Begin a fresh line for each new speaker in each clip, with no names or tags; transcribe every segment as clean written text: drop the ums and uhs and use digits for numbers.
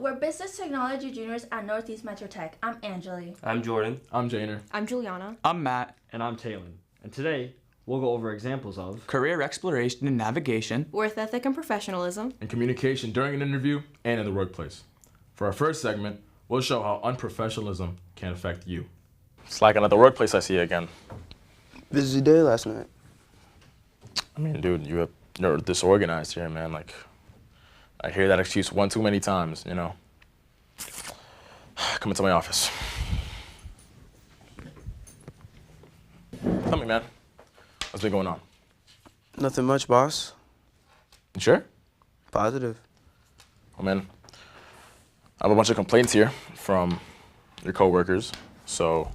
we're business technology juniors at Northeast Metro Tech. I'm Angeli.
I'm Jordan.
I'm Janer.
I'm Juliana.
I'm Matt.
And I'm Talon. And today, we'll go over examples of
Career exploration and navigation,
Worth ethic and professionalism,
and communication during an interview and in the workplace. For our first segment, we'll show how unprofessionalism can affect you.
Slacking at the workplace, I see you again.
Busy day last night.
I mean, dude, you're disorganized here, man. Like, I hear that excuse one too many times, you know. Come into my office. Tell me, man. What's been going on?
Nothing much, boss.
You sure?
Positive.
Oh, man. I have a bunch of complaints here from your coworkers. So,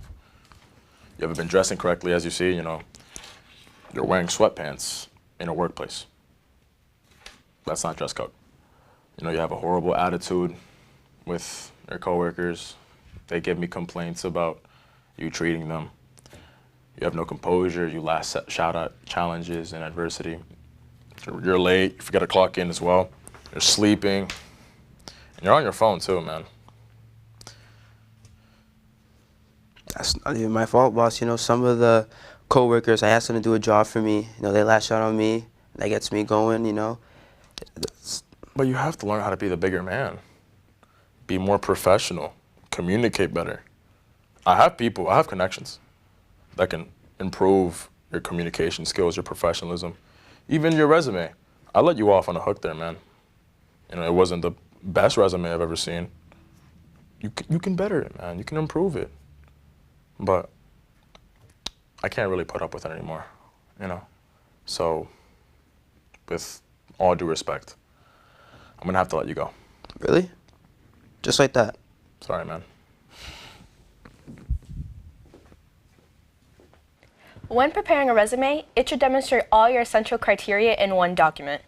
you haven't been dressing correctly, as you see, you know. You're wearing sweatpants in a workplace. That's not dress code. You know, you have a horrible attitude with your coworkers. They give me complaints about you treating them. You have no composure. You last shout out challenges and adversity. You're late. You forget to clock in as well. You're sleeping. And you're on your phone too, man.
That's not even my fault, boss. You know, some of the coworkers, I asked them to do a job for me. You know, they lash out on me. That gets me going, you know.
But you have to learn how to be the bigger man. Be more professional. Communicate better. I have connections that can improve your communication skills, your professionalism, even your resume. I let you off on a hook there, man. You know, it wasn't the best resume I've ever seen. You can better it, man. You can improve it. But I can't really put up with it anymore, you know? So, with all due respect, I'm gonna have to let you go.
Really? Just like that?
Sorry, man.
When preparing a resume, it should demonstrate all your essential criteria in one document.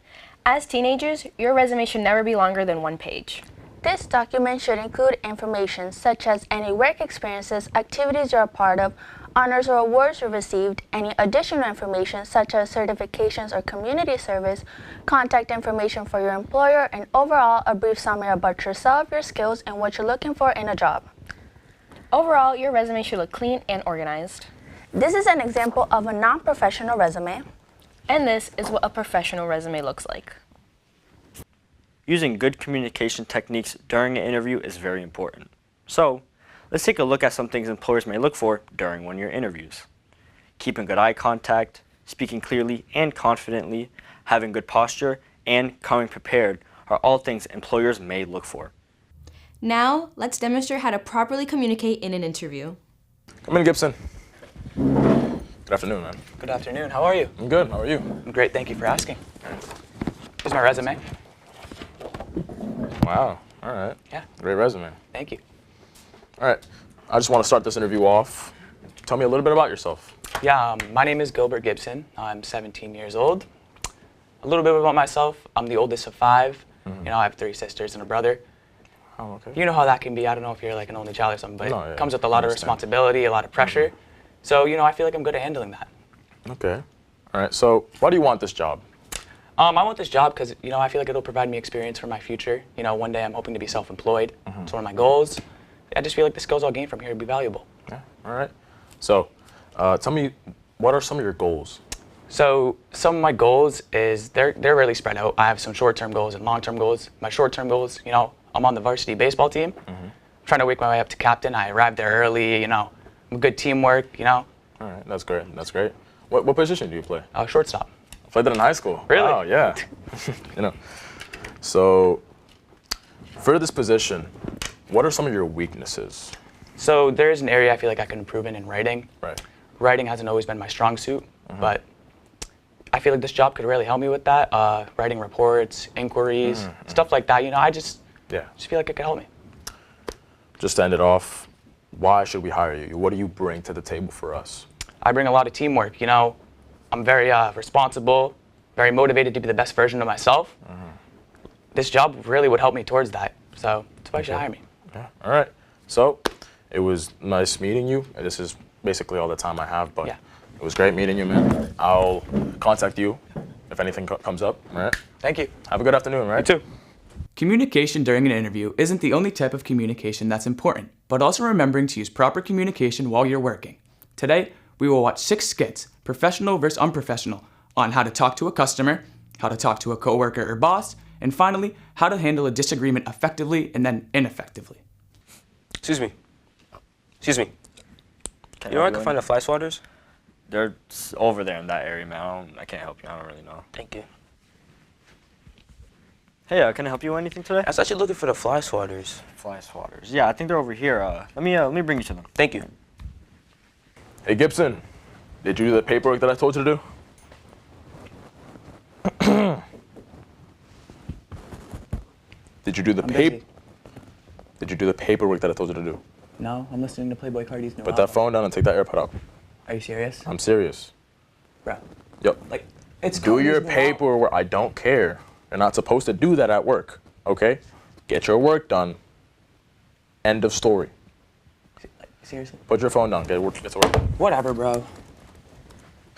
As teenagers, your resume should never be longer than 1 page.
This document should include information such as any work experiences, activities you're a part of, honors or awards you received, any additional information such as certifications or community service, contact information for your employer, and overall a brief summary about yourself, your skills, and what you're looking for in a job.
Overall, your resume should look clean and organized.
This is an example of a non-professional resume.
And this is what a professional resume looks like.
using good communication techniques during an interview is very important. So, let's take a look at some things employers may look for during one-year interviews. Keeping good eye contact, speaking clearly and confidently, having good posture, and coming prepared are all things employers may look for.
Now, let's demonstrate how to properly communicate in an interview.
Come in, Gibson. Good afternoon, man.
Good afternoon. How are you?
I'm good. How are you?
I'm great. Thank you for asking. Here's my resume.
Wow. All right.
Yeah.
Great resume.
Thank you.
All right. I just want to start this interview off. Tell me a little bit about yourself.
Yeah, my name is Gilbert Gibson. I'm 17 years old. A little bit about myself. I'm the oldest of 5.
Mm-hmm.
You know, I have 3 sisters and a brother.
Oh, okay.
You know how that can be. I don't know if you're like an only child or something, but
No, yeah,
it comes with a lot of
understand.
responsibility, a lot of pressure. So, you know, I feel like I'm good at handling that.
Okay. All right. So, why do you want this job?
I want this job because, you know, I feel like it'll provide me experience for my future. You know, one day I'm hoping to be self-employed. It's one of my goals. I just feel like the skills I'll gain from here would be valuable.
Yeah. All right. So, tell me, what are some of your goals?
So some of my goals is they're really spread out. I have some short-term goals and long-term goals. My short-term goals, you know, I'm on the varsity baseball team. I'm trying to work my way up to captain. I arrived there early, you know, good teamwork, you know.
All right. That's great. That's great. What position do you play?
Shortstop.
I played that in high school.
Really?
Wow, yeah. You know. So, for this position, what are some of your weaknesses?
So there's an area I feel like I can improve in writing.
Right.
Writing hasn't always been my strong suit, but I feel like this job could really help me with that. Writing reports, inquiries, stuff like that. You know, I just feel like it could help me.
Just to end it off, why should we hire you? What do you bring to the table for us?
I bring a lot of teamwork. You know, I'm very responsible, very motivated to be the best version of myself. This job really would help me towards that. So that's why you should hire me.
Yeah. All right. So, it was nice meeting you. This is basically all the time I have, but it was great meeting you, man. I'll contact you if anything comes up. All right.
Thank you.
Have a good afternoon, right?
You too.
Communication during an interview isn't the only type of communication that's important, but also remembering to use proper communication while you're working. Today, we will watch 6 skits, professional versus unprofessional, on how to talk to a customer, how to talk to a coworker or boss, and finally, how to handle a disagreement effectively and then ineffectively.
Excuse me. Excuse me. You know where I can find the fly swatters?
They're over there in that area, man. I can't help you. I don't really know.
Thank you.
Hey, can I help you with anything today?
I was actually looking for the fly swatters.
Fly swatters. Yeah, I think they're over here. Let me bring you to them.
Thank you.
Hey, Gibson, did you do the paperwork that I told you to do? Did you do the Did you do the paperwork that I told you to do?
No, I'm listening to Playboy Cardi's new
Put that
album.
phone down and take that AirPod out.
Are you serious?
I'm serious.
Bro,
Yep.
like, it's
Do your
Cardi's new album.
paperwork. I don't care. You're not supposed to do that at work, okay? Get your work done. End of story.
Like, seriously?
Put your phone down. Get to work.
Whatever, bro.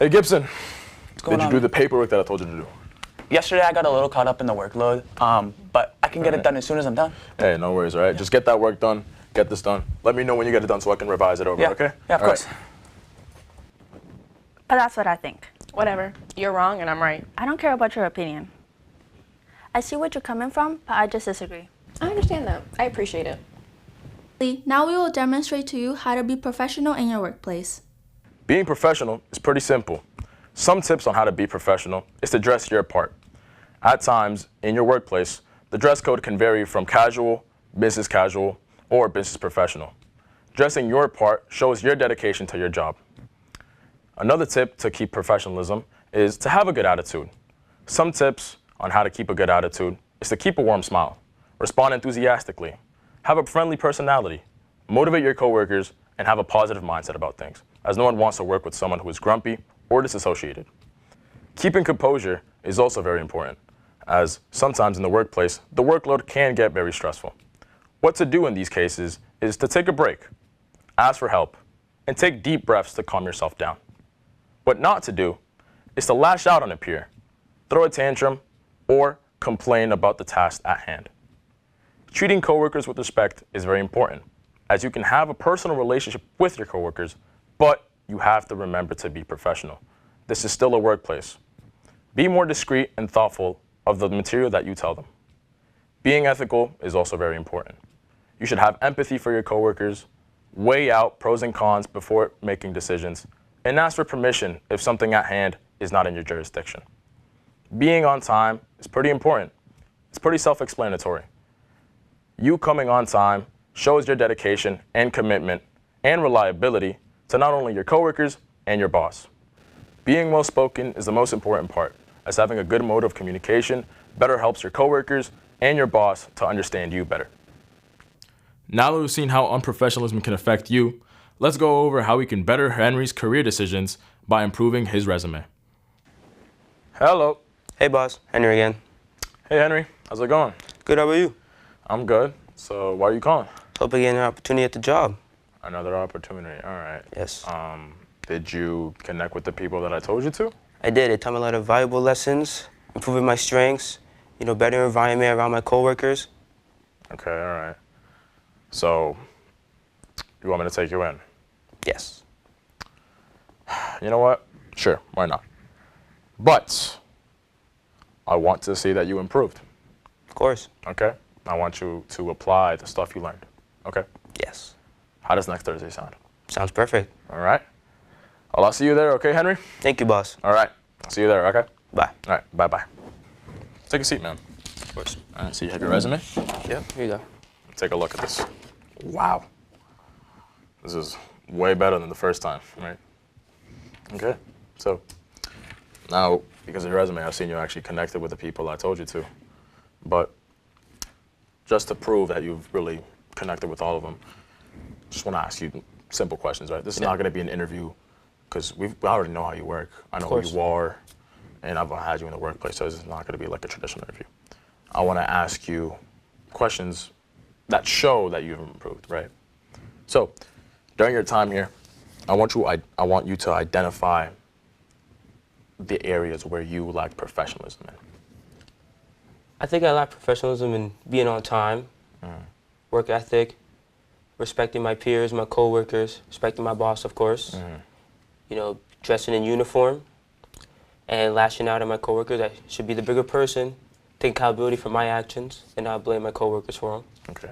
Hey, Gibson,
What's going
did you
on?
do the paperwork that I told you to do?
Yesterday I got a little caught up in the workload, but I can get it done as soon as I'm done.
Hey, no worries, all right? Just get that work done. Get this done. Let me know when you get it done so I can revise it over,
Yeah.
okay?
Yeah, of
All
course.
right.
But that's what I think.
Whatever. You're wrong and I'm right.
I don't care about your opinion. I see what you're coming from, but I just disagree.
I understand that. I appreciate it.
Now we will demonstrate to you how to be professional in your workplace.
Being professional is pretty simple. Some tips on how to be professional is to dress your part. At times, in your workplace, the dress code can vary from casual, business casual, or business professional. Dressing your part shows your dedication to your job. Another tip to keep professionalism is to have a good attitude. Some tips on how to keep a good attitude is to keep a warm smile, respond enthusiastically, have a friendly personality, motivate your coworkers, and have a positive mindset about things, as no one wants to work with someone who is grumpy or disassociated. Keeping composure is also very important, as sometimes in the workplace, the workload can get very stressful. What to do in these cases is to take a break, ask for help, and take deep breaths to calm yourself down. What not to do is to lash out on a peer, throw a tantrum, or complain about the task at hand. Treating coworkers with respect is very important, as you can have a personal relationship with your coworkers, but you have to remember to be professional. This is still a workplace. Be more discreet and thoughtful of the material that you tell them. Being ethical is also very important. You should have empathy for your coworkers, weigh out pros and cons before making decisions, and ask for permission if something at hand is not in your jurisdiction. Being on time is pretty important. It's pretty self-explanatory. You coming on time shows your dedication and commitment and reliability to not only your coworkers and your boss. Being well-spoken is the most important part, as having a good mode of communication better helps your coworkers and your boss to understand you better. Now that we've seen how unprofessionalism can affect you, let's go over how we can better Henry's career decisions by improving his resume. Hello.
Hey, boss. Henry again.
Hey, Henry. How's it going?
Good, how about you?
I'm good. So why are you calling?
Hoping to get an opportunity at the job.
Another opportunity. All right.
Yes.
Did you connect with the people that I told you to?
I did. It taught me a lot of valuable lessons, improving my strengths, better environment around my coworkers.
Okay, all right. So, you want me to take you in?
Yes.
You know what? Sure, why not? But I want to see that you improved,
Of course.
okay? I want you to apply the stuff you learned, okay?
Yes.
How does next Thursday sound?
Sounds perfect.
All right? Well, I'll see you there, okay, Henry?
Thank you, boss.
All right. I'll see you there, okay?
Bye.
All right, bye-bye. Take a seat, man.
Of course.
All right, so you have your resume?
Yep, here you go.
Take a look at this. Wow. This is way better than the first time, right? Okay, so now, because of your resume, I've seen you actually connected with the people I told you to. But just to prove that you've really connected with all of them, just want to ask you simple questions, right? This is not going to be an interview because we already know how you work. I know who you are, and I've had you in the workplace, so this is not going to be like a traditional interview. I want to ask you questions that show that you've improved, right? So, during your time here, I want you to identify the areas where you lack professionalism in.
I think I lack professionalism in being on time, work ethic, respecting my peers, my coworkers, respecting my boss, of course. You know, dressing in uniform and lashing out at my coworkers. I should be the bigger person, take accountability for my actions, and not blame my coworkers for them.
Okay.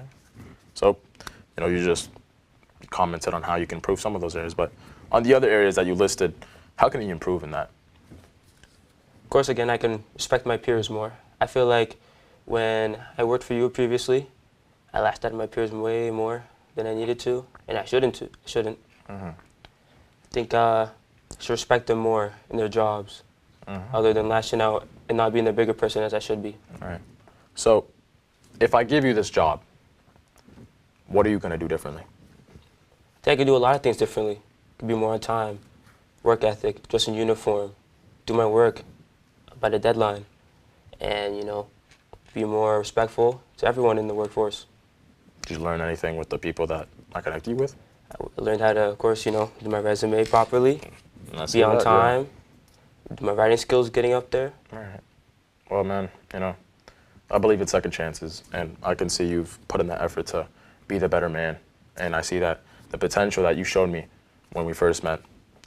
So, you know, you just commented on how you can improve some of those areas, but on the other areas that you listed, how can you improve in that?
Of course, again, I can respect my peers more. I feel like when I worked for you previously, I lashed out at my peers way more than I needed to, and I shouldn't. I think I should respect them more in their jobs, other than lashing out and not being the bigger person as I should be.
All right. So, if I give you this job, what are you going to do differently?
I think I could do a lot of things differently. Could be more on time, work ethic, dress in uniform, do my work by the deadline, and, you know, be more respectful to everyone in the workforce.
Did you learn anything with the people that I connected you with?
I learned how to, of course, you know, do my resume properly, be on time, do my writing skills getting up there.
All right. Well, man, you know, I believe in second chances, and I can see you've put in the effort to be the better man, and I see that the potential that you showed me when we first met,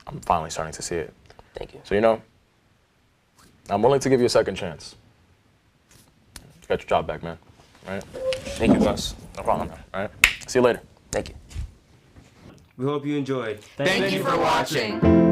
I'm finally starting to see it.
Thank you.
So, you know, I'm willing to give you a second chance. You got your job back, man. All right?
Thank you, boss.
No problem, man. All right? See you later.
Thank you.
We hope you enjoyed.
Thank you for watching.